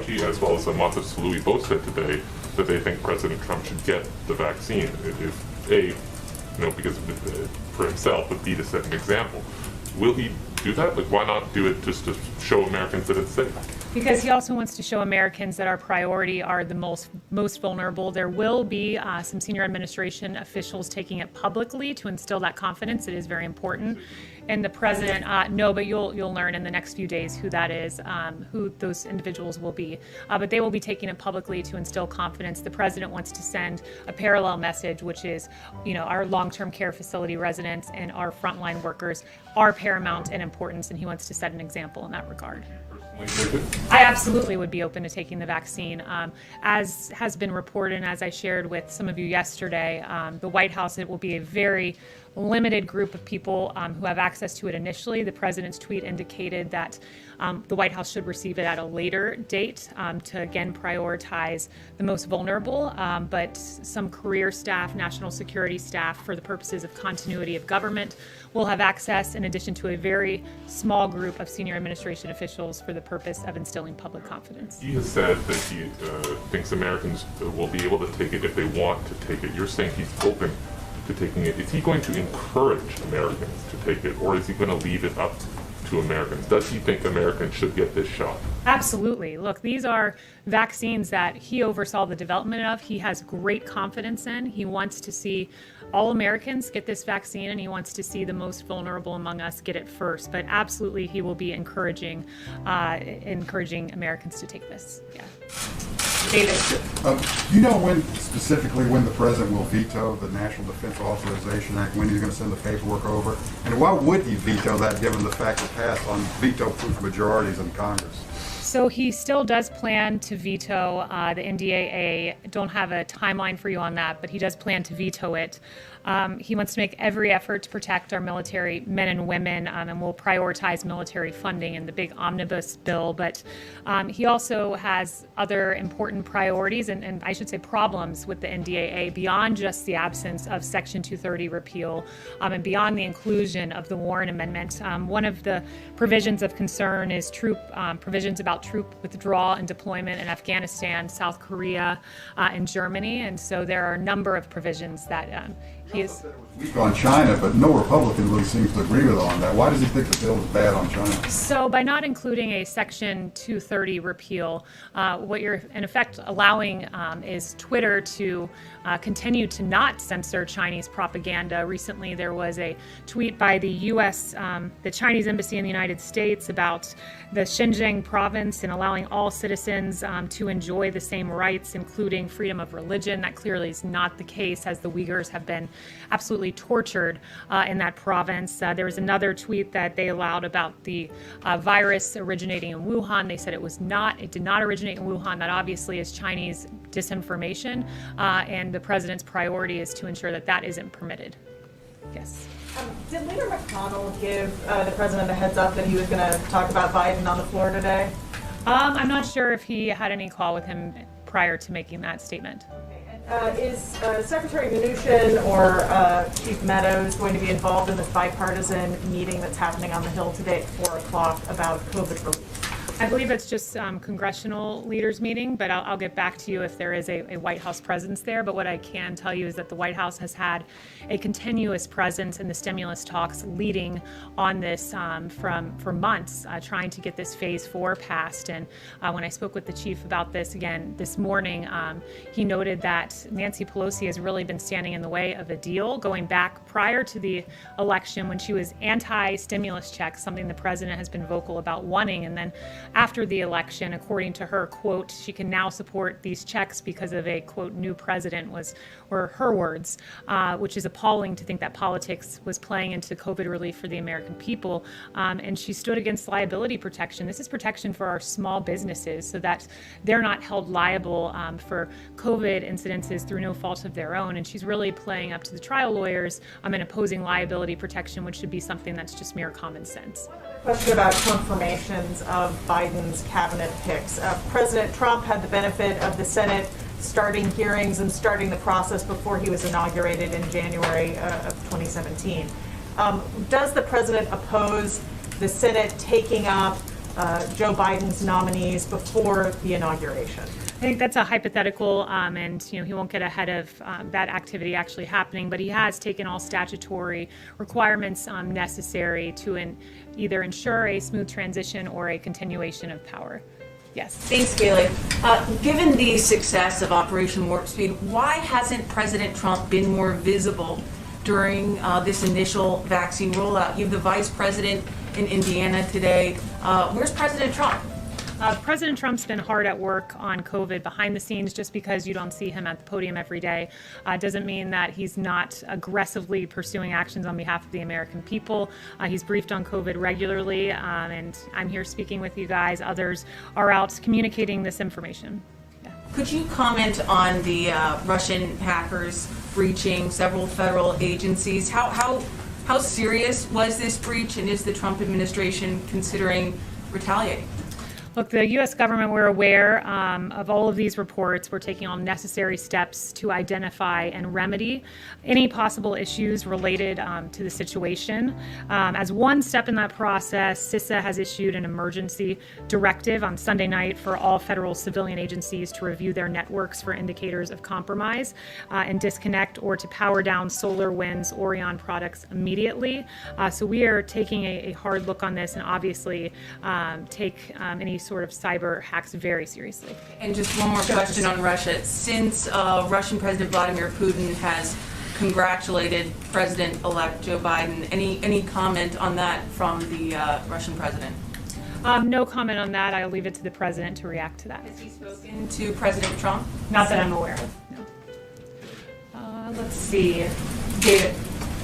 Fauci as well as Montefiore both said today that they think President Trump should get the vaccine. If A, because for himself, but B, to set an example. Will he do that? Like, why not do it just to show Americans that it's safe? Because he also wants to show Americans that our priority are the most vulnerable. There will be some senior administration officials taking it publicly to instill that confidence. It is very important. And the president, no, but you'll learn in the next few days who that is, who those individuals will be. But they will be taking it publicly to instill confidence. The president wants to send a parallel message, which is, our long-term care facility residents and our frontline workers are paramount in importance, and he wants to set an example in that regard. I absolutely would be open to taking the vaccine. As has been reported and as I shared with some of you yesterday, the White House, it will be a very limited group of people who have access to it initially. The president's tweet indicated that the White House should receive it at a later date to, again, prioritize the most vulnerable, but some career staff, national security staff, for the purposes of continuity of government, will have access, in addition to a very small group of senior administration officials for the purpose of instilling public confidence. He has said that he thinks Americans will be able to take it if they want to take it. You're saying he's open to taking it. Is he going to encourage Americans to take it, or is he going to leave it up to Americans? Does he think Americans should get this shot? Absolutely. Look, these are vaccines that he oversaw the development of. He has great confidence in. He wants to see all Americans get this vaccine, and he wants to see the most vulnerable among us get it first. But absolutely, he will be encouraging Americans to take this. Yeah. David. Do you know specifically when the president will veto the National Defense Authorization Act, when he's going to send the paperwork over? And why would he veto that, given the fact it passed on veto-proof majorities in Congress? So he still does plan to veto the NDAA. Don't have a timeline for you on that, but he does plan to veto it. He wants to make every effort to protect our military men and women, and will prioritize military funding in the big omnibus bill. But he also has other important priorities and I should say problems with the NDAA beyond just the absence of Section 230 repeal and beyond the inclusion of the Warren Amendment. One of the provisions of concern is provisions about troop withdrawal and deployment in Afghanistan, South Korea, and Germany. And so there are a number of provisions that he is weak on China, but no Republican really seems to agree with on that. Why does he think the bill is bad on China? So by not including a Section 230 repeal, what you're in effect allowing is Twitter to continue to not censor Chinese propaganda. Recently, there was a tweet by the U.S., the Chinese Embassy in the United States, about the Xinjiang province and allowing all citizens to enjoy the same rights, including freedom of religion. That clearly is not the case, as the Uyghurs have been absolutely tortured in that province. There was another tweet that they allowed about the virus originating in Wuhan. They said it did not originate in Wuhan. That obviously is Chinese disinformation, and the president's priority is to ensure that that isn't permitted. Yes. Did Leader McConnell give the president a heads up that he was going to talk about Biden on the floor today? I'm not sure if he had any call with him prior to making that statement. Is Secretary Mnuchin or Chief Meadows going to be involved in this bipartisan meeting that's happening on the Hill today at 4 o'clock about COVID relief? I believe it's just congressional leaders meeting, but I'll get back to you if there is a White House presence there. But what I can tell you is that the White House has had a continuous presence in the stimulus talks leading on this for months, trying to get this phase 4 passed. And when I spoke with the chief about this again this morning, he noted that Nancy Pelosi has really been standing in the way of a deal going back prior to the election, when she was anti-stimulus checks, something the president has been vocal about wanting. And then after the election, according to her, quote, she can now support these checks because of a, quote, new president, were her words, which is appalling to think that politics was playing into COVID relief for the American people. And she stood against liability protection. This is protection for our small businesses so that they're not held liable for COVID incidences through no fault of their own. And she's really playing up to the trial lawyers and opposing liability protection, which should be something that's just mere common sense. Question about confirmations of Biden's cabinet picks. President Trump had the benefit of the Senate starting hearings and starting the process before he was inaugurated in January of 2017. Does the president oppose the Senate taking up Joe Biden's nominees before the inauguration? I think that's a hypothetical, and he won't get ahead of that activity actually happening. But he has taken all statutory requirements necessary to either ensure a smooth transition or a continuation of power. Yes. Thanks, Kayleigh. Given the success of Operation Warp Speed, why hasn't President Trump been more visible during this initial vaccine rollout? You have the Vice President in Indiana today. Where's President Trump? President Trump's been hard at work on COVID behind the scenes. Just because you don't see him at the podium every day doesn't mean that he's not aggressively pursuing actions on behalf of the American people. He's briefed on COVID regularly, and I'm here speaking with you guys. Others are out communicating this information. Yeah. Could you comment on the Russian hackers breaching several federal agencies? How serious was this breach, and is the Trump administration considering retaliating? Look, the U.S. government, we're aware of all of these reports. We're taking all necessary steps to identify and remedy any possible issues related to the situation. As one step in that process, CISA has issued an emergency directive on Sunday night for all federal civilian agencies to review their networks for indicators of compromise and disconnect or to power down SolarWinds Orion products immediately. So we are taking a hard look on this and obviously take any sort of cyber hacks very seriously. And just one more question on Russia. Since Russian President Vladimir Putin has congratulated President-elect Joe Biden, any comment on that from the Russian president? No comment on that. I'll leave it to the president to react to that. Has he spoken to President Trump? Not that I'm aware of, no. Let's see. David.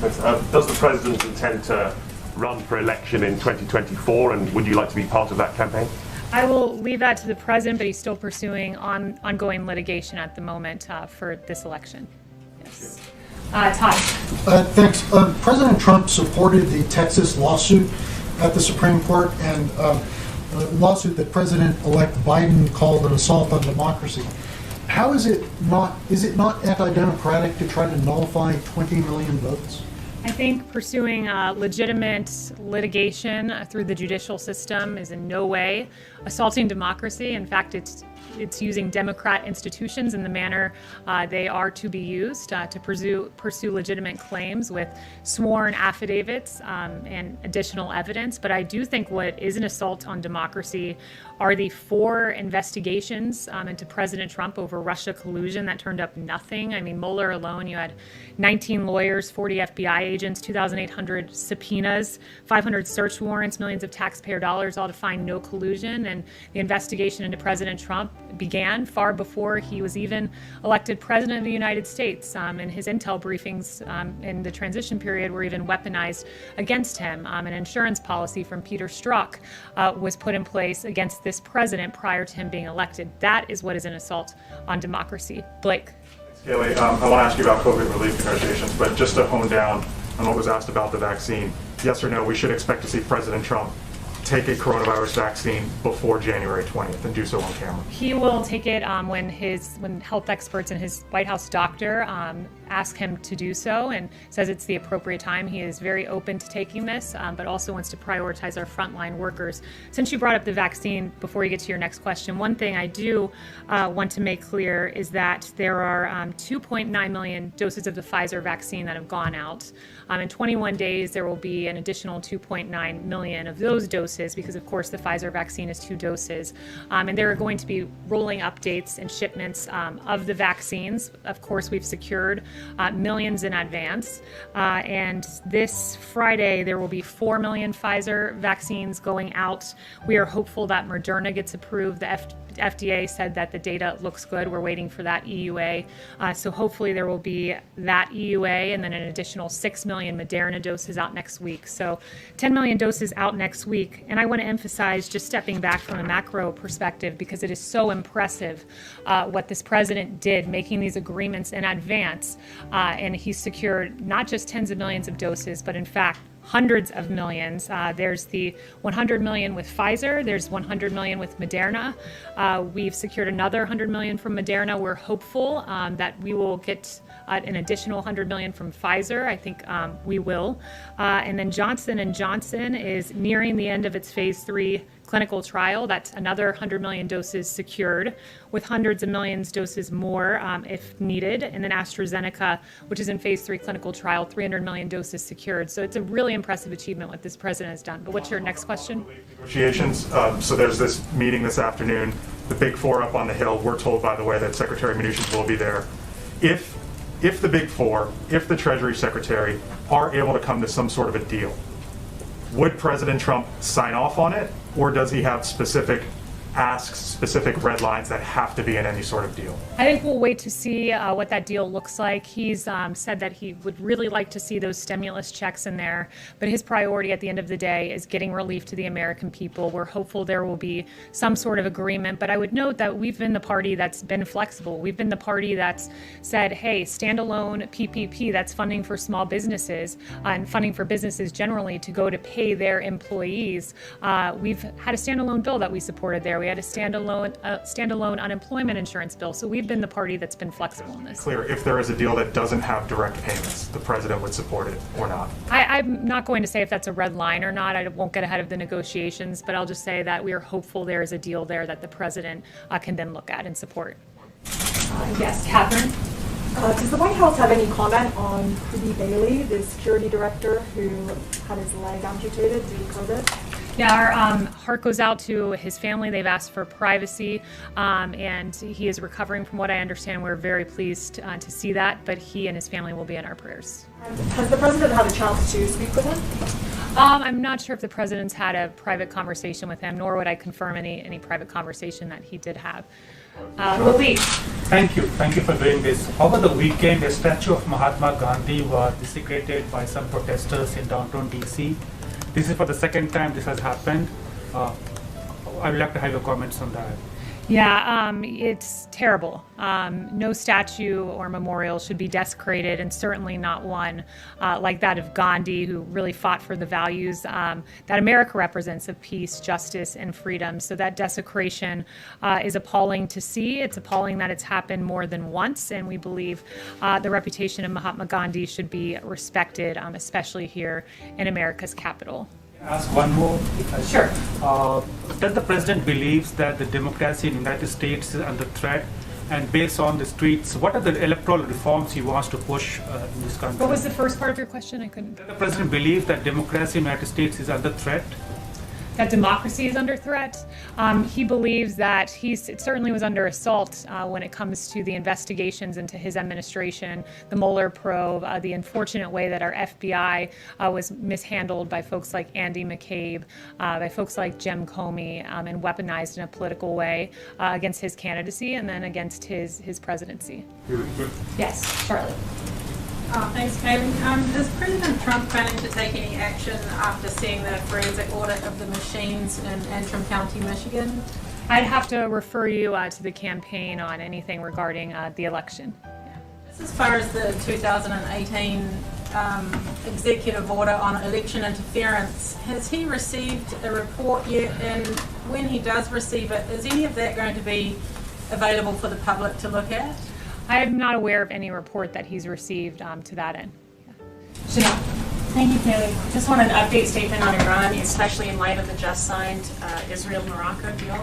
Does the president intend to run for election in 2024, and would you like to be part of that campaign? I will leave that to the president, but he's still pursuing ongoing litigation at the moment for this election. Yes. Todd. Thanks. President Trump supported the Texas lawsuit at the Supreme Court, and a lawsuit that President-elect Biden called an assault on democracy. How is it not anti-democratic to try to nullify 20 million votes? I think pursuing legitimate litigation through the judicial system is in no way assaulting democracy. In fact, it's using Democrat institutions in the manner they are to be used to pursue legitimate claims with sworn affidavits and additional evidence. But I do think what is an assault on democracy are the 4 investigations into President Trump over Russia collusion that turned up nothing. I mean, Mueller alone, you had 19 lawyers, 40 FBI agents, 2,800 subpoenas, 500 search warrants, millions of taxpayer dollars, all to find no collusion. And the investigation into President Trump began far before he was even elected president of the United States. And his intel briefings in the transition period were even weaponized against him. An insurance policy from Peter Strzok was put in place against this president prior to him being elected. That is what is an assault on democracy. Blake. Kayleigh, I want to ask you about COVID relief negotiations, but just to hone down on what was asked about the vaccine, yes or no, we should expect to see President Trump take a coronavirus vaccine before January 20th and do so on camera? He will take it when health experts and his White House doctor ask him to do so and says it's the appropriate time. He is very open to taking this, but also wants to prioritize our frontline workers. Since you brought up the vaccine, before you get to your next question, one thing I do want to make clear is that there are 2.9 million doses of the Pfizer vaccine that have gone out. In 21 days, there will be an additional 2.9 million of those doses because, of course, the Pfizer vaccine is 2 doses. And there are going to be rolling updates and shipments of the vaccines. Of course, we've secured millions in advance. And this Friday, there will be 4 million Pfizer vaccines going out. We are hopeful that Moderna gets approved. The FDA said that the data looks good. We're waiting for that EUA. So hopefully there will be that EUA and then an additional 6 million Moderna doses out next week. So 10 million doses out next week. And I want to emphasize, just stepping back from a macro perspective, because it is so impressive what this president did, making these agreements in advance. And he secured not just tens of millions of doses, but in fact, hundreds of millions. There's the 100 million with Pfizer. There's 100 million with Moderna. We've secured another 100 million from Moderna. We're hopeful that we will get an additional 100 million from Pfizer. I think we will. And then Johnson & Johnson is nearing the end of its phase 3 clinical trial. That's another 100 million doses secured, with hundreds of millions doses more if needed. And then AstraZeneca, which is in phase 3 clinical trial, 300 million doses secured. So it's a really impressive achievement what this president has done. But what's your next question? Negotiations. So there's this meeting this afternoon, the Big Four up on the Hill. We're told, by the way, that Secretary Mnuchin will be there. If the Big Four, if the Treasury Secretary are able to come to some sort of a deal, would President Trump sign off on it, or does he have specific asks, specific red lines that have to be in any sort of deal? I think we'll wait to see what that deal looks like. He's said that he would really like to see those stimulus checks in there, but his priority at the end of the day is getting relief to the American people. We're hopeful there will be some sort of agreement, but I would note that we've been the party that's been flexible. We've been the party that's said, hey, standalone PPP, that's funding for small businesses and funding for businesses generally to go to pay their employees. We've had a standalone bill that we supported there. We had a standalone unemployment insurance bill. So we've been the party that's been flexible in this. Clear, if there is a deal that doesn't have direct payments, the president would support it or not? I'm not going to say if that's a red line or not. I won't get ahead of the negotiations, but I'll just say that we are hopeful there is a deal there that the president can then look at and support. Yes, Catherine. Does the White House have any comment on Rudy Bailey, the security director who had his leg amputated due to COVID? Yeah, our heart goes out to his family. They've asked for privacy, and he is recovering from what I understand. We're very pleased to see that, but he and his family will be in our prayers. Has the president had a chance to speak with him? I'm not sure if the president's had a private conversation with him, nor would I confirm any private conversation that he did have. Louis. Thank you for doing this. Over the weekend, a statue of Mahatma Gandhi was desecrated by some protesters in downtown DC. This is for the second time this has happened. I would like to have your comments on that. Yeah, it's terrible. No statue or memorial should be desecrated, and certainly not one like that of Gandhi, who really fought for the values that America represents of peace, justice, and freedom. So that desecration is appalling to see. It's appalling that it's happened more than once, and we believe the reputation of Mahatma Gandhi should be respected, especially here in America's capital. Ask one more. Sure. Does the president believes that the democracy in the United States is under threat? And based on the streets, what are the electoral reforms he wants to push in this country? What was the first part of your question? I couldn't. Does the president believe that democracy in the United States is under threat? That democracy is under threat. He believes that it certainly was under assault when it comes to the investigations into his administration, the Mueller probe, the unfortunate way that our FBI was mishandled by folks like Andy McCabe, by folks like Jim Comey, and weaponized in a political way against his candidacy and then against his presidency. Yes, Charlotte. Thanks, Kayleigh. Is President Trump planning to take any action after seeing the forensic audit of the machines in Antrim County, Michigan? I'd have to refer you to the campaign on anything regarding the election. Just as far as the 2018 executive order on election interference, has he received a report yet? And when he does receive it, is any of that going to be available for the public to look at? I'm not aware of any report that he's received to that end. Chanel. Thank you, Kayleigh. Just wanted an update statement on Iran, especially in light of the just signed Israel-Morocco deal.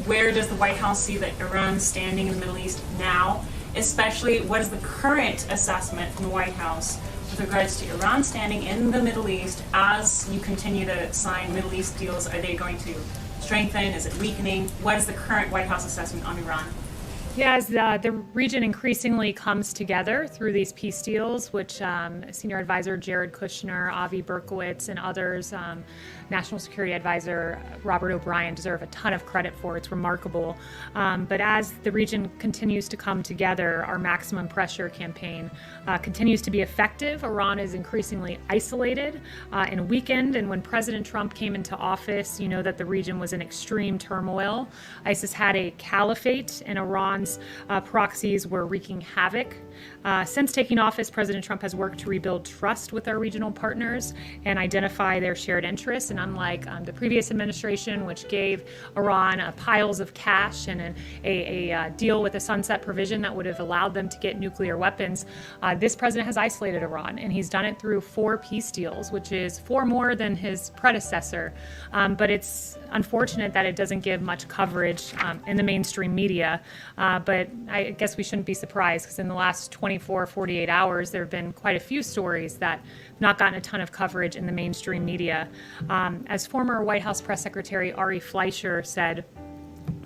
Where does the White House see that Iran's standing in the Middle East now? Especially, what is the current assessment from the White House with regards to Iran's standing in the Middle East as you continue to sign Middle East deals? Are they going to strengthen? Is it weakening? What is the current White House assessment on Iran? Yeah, as the region increasingly comes together through these peace deals, which Senior Advisor Jared Kushner, Avi Berkowitz, and others, National Security Advisor Robert O'Brien deserve a ton of credit for. It's remarkable. But as the region continues to come together, our maximum pressure campaign continues to be effective. Iran is increasingly isolated and weakened. And when President Trump came into office, you know that the region was in extreme turmoil. ISIS had a caliphate, and Iran's proxies were wreaking havoc Since taking office, President Trump has worked to rebuild trust with our regional partners and identify their shared interests. And unlike the previous administration, which gave Iran piles of cash and a deal with a sunset provision that would have allowed them to get nuclear weapons, this president has isolated Iran, and he's done it through 4 peace deals, which is 4 more than his predecessor. But it's unfortunate that it doesn't give much coverage in the mainstream media. But I guess we shouldn't be surprised, because in the last 24, 48 hours, there have been quite a few stories that have not gotten a ton of coverage in the mainstream media. As former White House Press Secretary Ari Fleischer said,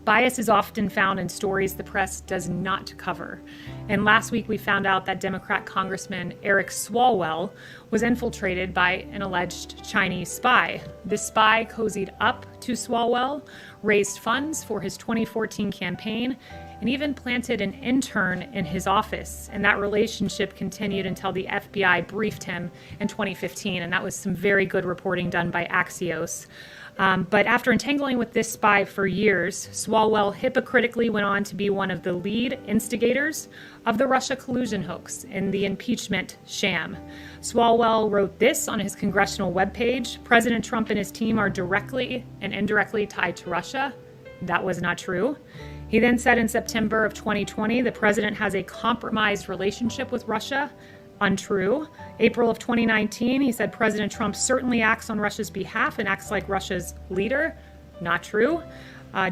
bias is often found in stories the press does not cover. And last week we found out that Democrat Congressman Eric Swalwell was infiltrated by an alleged Chinese spy. This spy cozied up to Swalwell, raised funds for his 2014 campaign, and even planted an intern in his office. And that relationship continued until the FBI briefed him in 2015. And that was some very good reporting done by Axios. But after entangling with this spy for years, Swalwell hypocritically went on to be one of the lead instigators of the Russia collusion hoax in the impeachment sham. Swalwell wrote this on his congressional webpage: President Trump and his team are directly and indirectly tied to Russia. That was not true. He then said in September of 2020, the president has a compromised relationship with Russia. Untrue. April of 2019, he said President Trump certainly acts on Russia's behalf and acts like Russia's leader. Not true.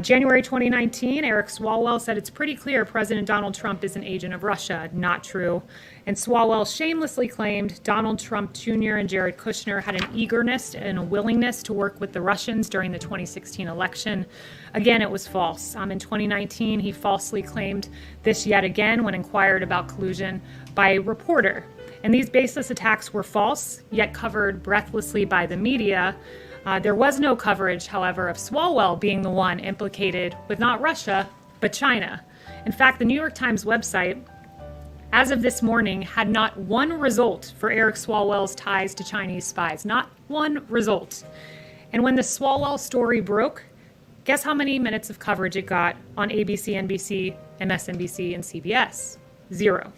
January 2019, Eric Swalwell said it's pretty clear President Donald Trump is an agent of Russia. Not true. And Swalwell shamelessly claimed Donald Trump Jr. and Jared Kushner had an eagerness and a willingness to work with the Russians during the 2016 election. Again, it was false. In 2019, he falsely claimed this yet again when inquired about collusion by a reporter. And these baseless attacks were false, yet covered breathlessly by the media. There was no coverage, however, of Swalwell being the one implicated with not Russia, but China. In fact, the New York Times website, as of this morning, had not one result for Eric Swalwell's ties to Chinese spies. Not one result. And when the Swalwell story broke, guess how many minutes of coverage it got on ABC, NBC, MSNBC, and CBS? 0.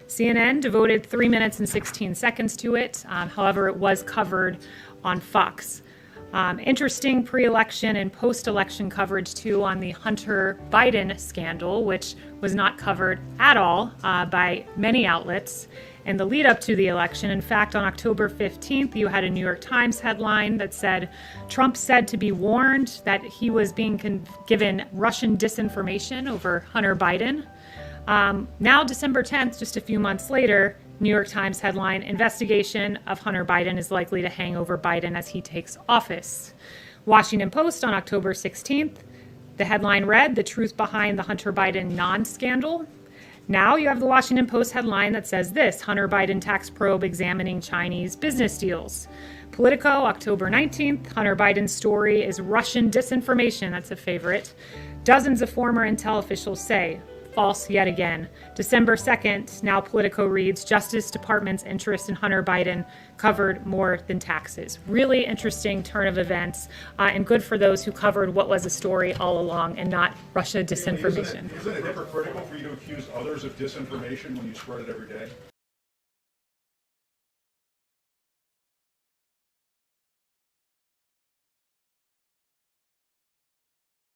CNN devoted 3 minutes and 16 seconds to it. However, it was covered on Fox. Interesting pre-election and post-election coverage, too, on the Hunter Biden scandal, which was not covered at all by many outlets in the lead up to the election. In fact, on October 15th, you had a New York Times headline that said, Trump said to be warned that he was being given Russian disinformation over Hunter Biden. Now, December 10th, just a few months later, New York Times headline, investigation of Hunter Biden is likely to hang over Biden as he takes office. Washington Post on October 16th, the headline read, the truth behind the Hunter Biden non-scandal. Now you have the Washington Post headline that says this, Hunter Biden tax probe examining Chinese business deals. Politico, October 19th, Hunter Biden's story is Russian disinformation. That's a favorite. Dozens of former intel officials say, false yet again. December 2nd, now Politico reads, Justice Department's interest in Hunter Biden covered more than taxes. Really interesting turn of events, and good for those who covered what was a story all along and not Russia disinformation. Isn't it hypocritical for you to accuse others of disinformation when you spread it every day?